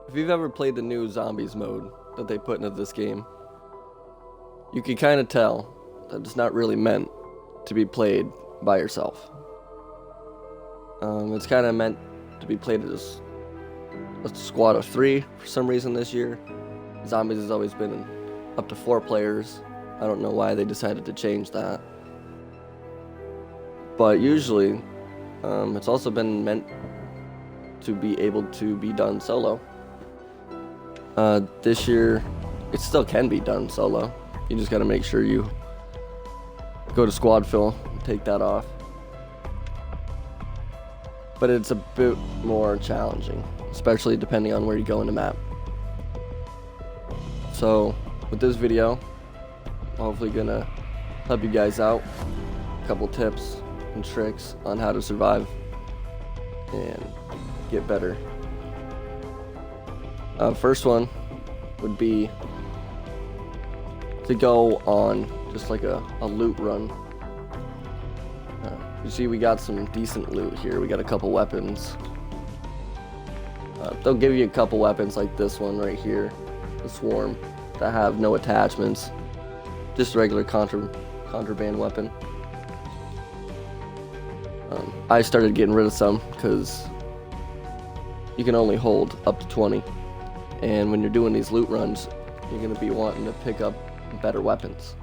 If you've ever played the new zombies mode that they put into this game, you can kind of tell that it's not really meant to be played by yourself. It's kind of meant to be played as a squad of 3 for some reason this year. Zombies has always been up to 4 players. I don't know why they decided to change that. But usually, it's also been meant to be able to be done solo. This year, it still can be done solo. You just gotta make sure you go to squad fill and take that off. But it's a bit more challenging, especially depending on where you go in the map. So, with this video, I'm hopefully gonna help you guys out. A couple tips and tricks on how to survive and get better. First one would be to go on just like a loot run. You see we got some decent loot here. We got a couple weapons. They'll give you a couple weapons like this one right here, the Swarm, that have no attachments. Just a regular contraband weapon. I started getting rid of some because you can only hold up to 20. And when you're doing these loot runs, you're going to be wanting to pick up better weapons.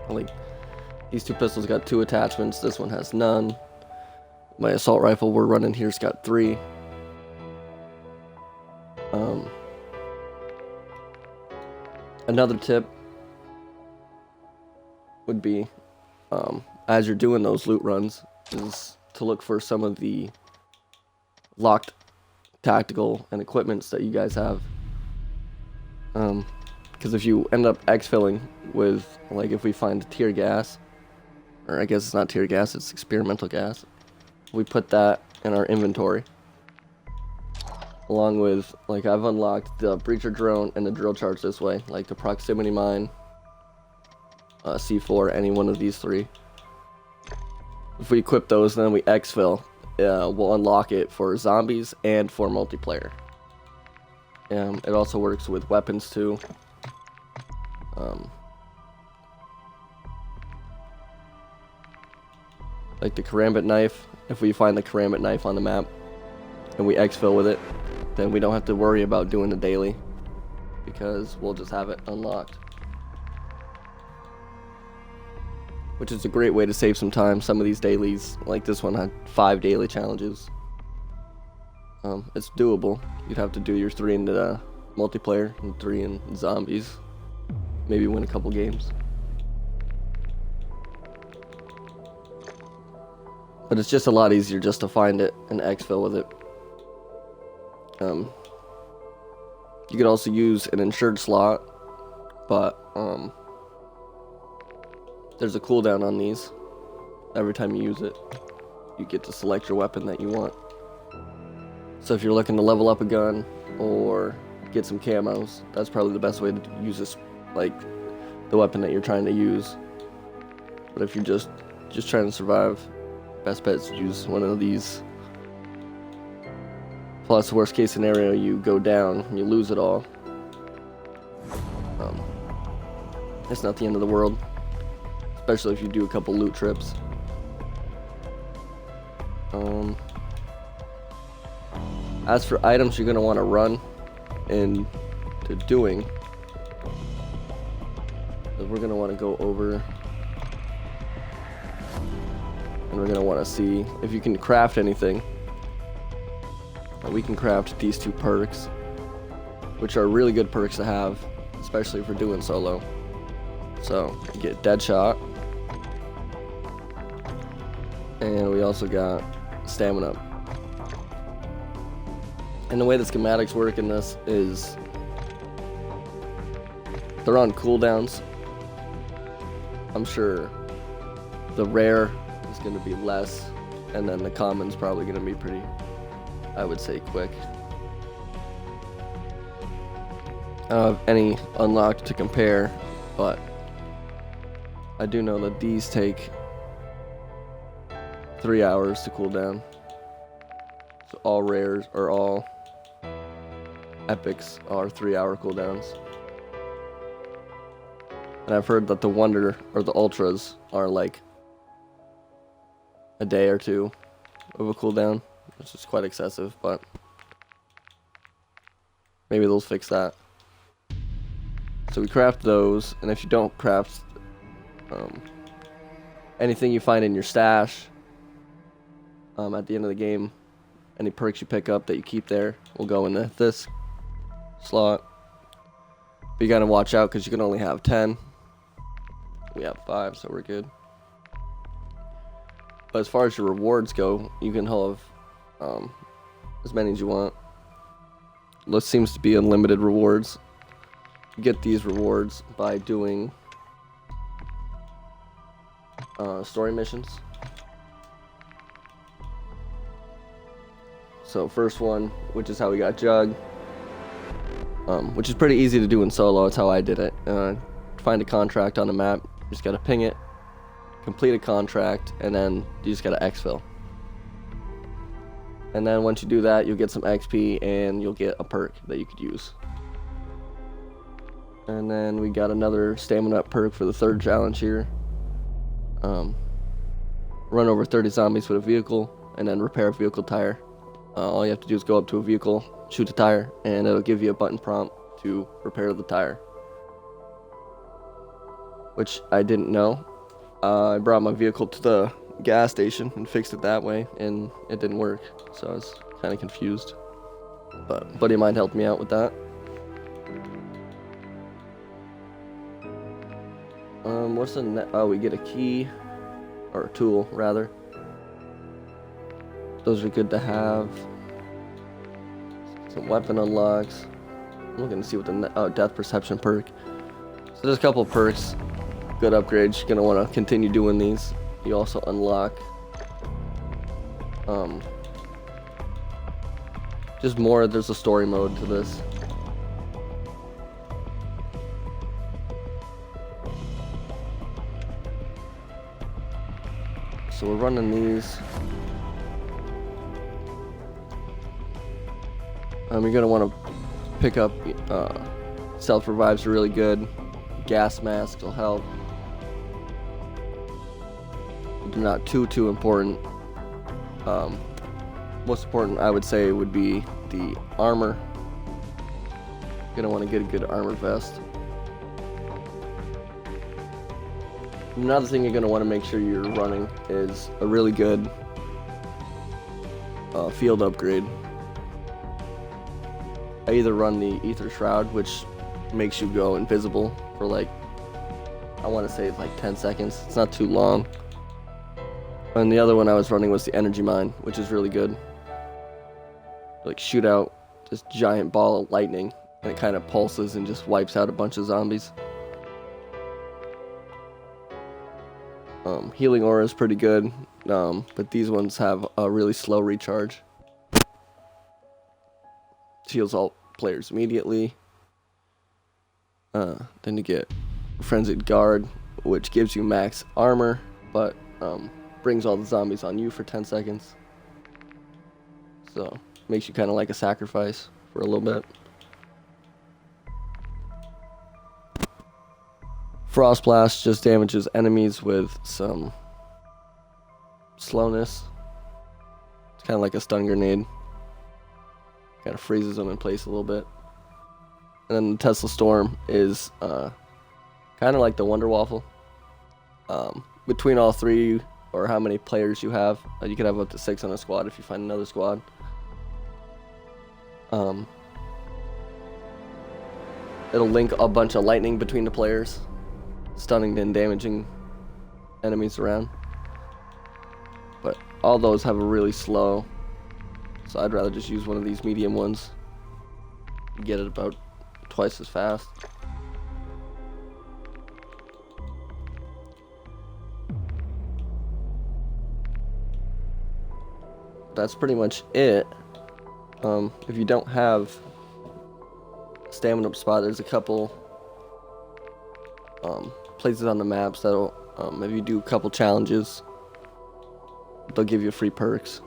Like, these 2 pistols got 2 attachments, this one has none. My assault rifle we're running here's got 3. Another tip would be, as you're doing those loot runs, is to look for some of the locked tactical and equipments that you guys have. Because if you end up exfilling with, like, if we find tear gas, or I guess it's not tear gas, it's experimental gas, we put that in our inventory. Along with, like, I've unlocked the breacher drone and the drill charge this way, like the proximity mine, C4, any one of these 3. If we equip those, then we exfil, we'll unlock it for zombies and for multiplayer. It also works with weapons too. Like the karambit knife, if we find the karambit knife on the map and we exfil with it, then we don't have to worry about doing the daily because we'll just have it unlocked. Which is a great way to save some time. Some of these dailies, like this one, had 5 daily challenges. It's doable. You'd have to do your 3 in the multiplayer and 3 in zombies. Maybe win a couple games. But it's just a lot easier just to find it and exfil with it. You could also use an insured slot, but there's a cooldown on these. Every time you use it, you get to select your weapon that you want. So if you're looking to level up a gun or get some camos, that's probably the best way to use this, like the weapon that you're trying to use. But if you're just trying to survive, best bet is to use one of these. Plus, worst case scenario, you go down and you lose it all. It's not the end of the world, especially if you do a couple loot trips. As for items you're going to want to run into doing, we're going to want to go over and we're going to want to see if you can craft anything. We can craft these 2 perks, which are really good perks to have, especially if we're doing solo. So, you get Deadshot, and we also got Stamina. And the way the schematics work in this is they're on cooldowns. I'm sure the rare is going to be less, and then the common's probably going to be pretty, I would say, quick. I don't have any unlocked to compare, but I do know that these take 3 hours to cool down. So all rares, or all epics are 3-hour cooldowns. And I've heard that the Wonder or the Ultras are like a day or two of a cooldown, which is quite excessive, but maybe they'll fix that. So we craft those, and if you don't craft anything you find in your stash at the end of the game, any perks you pick up that you keep there will go in this slot. But you gotta watch out because you can only have 10. We have 5, so we're good. But as far as your rewards go, you can have as many as you want. This seems to be unlimited rewards. You get these rewards by doing story missions. So first one, which is how we got Jug, which is pretty easy to do in solo. It's how I did it. Find a contract on a map. You just gotta ping it, complete a contract, and then you just gotta exfil. And then once you do that, you'll get some XP and you'll get a perk that you could use. And then we got another stamina up perk for the third challenge here. Run over 30 zombies with a vehicle and then repair a vehicle tire. All you have to do is go up to a vehicle, shoot a tire, and it'll give you a button prompt to repair the tire. Which I didn't know. I brought my vehicle to the gas station and fixed it that way, and it didn't work. So I was kind of confused. But a buddy of mine helped me out with that. What's the oh, we get a key, or a tool rather. Those are good to have. Some weapon unlocks. I'm looking to see what the death perception perk. So there's a couple of perks, good upgrades. You're gonna want to continue doing these. You also unlock just more. There's a story mode to this. So we're running these. You're going to want to pick up self-revives are really good. Gas masks will help. They're not too important. Most important, I would say, would be the armor. You're going to want to get a good armor vest. Another thing you're going to want to make sure you're running is a really good field upgrade. I either run the Ether Shroud, which makes you go invisible for like, I want to say it's like 10 seconds. It's not too long. And the other one I was running was the Energy Mine, which is really good. Like shoot out this giant ball of lightning, and it kind of pulses and just wipes out a bunch of zombies. Healing aura is pretty good, but these ones have a really slow recharge. Heals all players immediately. Then you get Frenzied Guard, which gives you max armor, but brings all the zombies on you for 10 seconds. So makes you kind of like a sacrifice for a little bit. Frost Blast just damages enemies with some slowness. It's kind of like a stun grenade. Kind of freezes them in place a little bit. And then the Tesla Storm is kind of like the Wonder Waffle. Between all three, or how many players you have, you can have up to 6 on a squad if you find another squad. It'll link a bunch of lightning between the players, stunning and damaging enemies around. But all those have a really slow, so I'd rather just use one of these medium ones. You get it about twice as fast. That's pretty much it. If you don't have a stamina up spot, there's a couple places on the maps that'll, if you do a couple challenges, they'll give you free perks.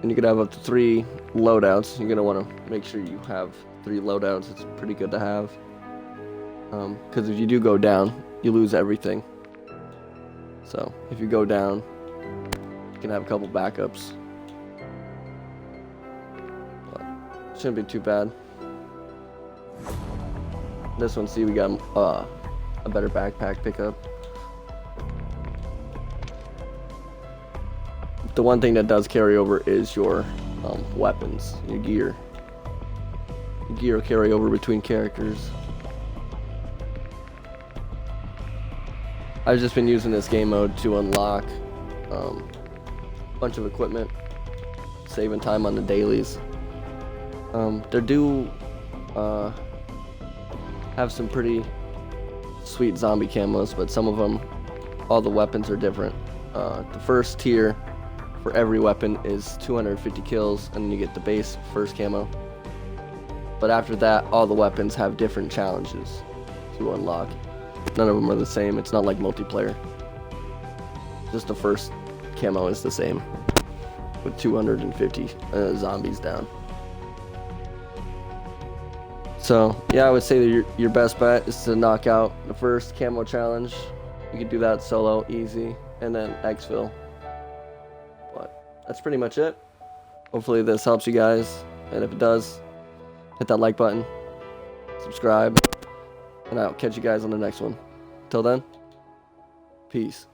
And you can have up to 3 loadouts. You're going to want to make sure you have 3 loadouts. It's pretty good to have. Because if you do go down, you lose everything. So if you go down, you can have a couple backups. But shouldn't be too bad. This one, see, we got a better backpack pickup. The one thing that does carry over is your weapons, your gear. Your gear will carry over between characters. I've just been using this game mode to unlock a bunch of equipment, saving time on the dailies. They do have some pretty sweet zombie camos, but some of them, all the weapons are different. The first tier for every weapon is 250 kills, and then you get the base first camo. But after that, all the weapons have different challenges to unlock. None of them are the same. It's not like multiplayer. Just the first camo is the same, with 250 zombies down. So yeah, I would say that your best bet is to knock out the first camo challenge. You can do that solo, easy, and then exfil. But that's pretty much it. Hopefully this helps you guys, and if it does, hit that like button, subscribe, and I'll catch you guys on the next one. Till then, peace.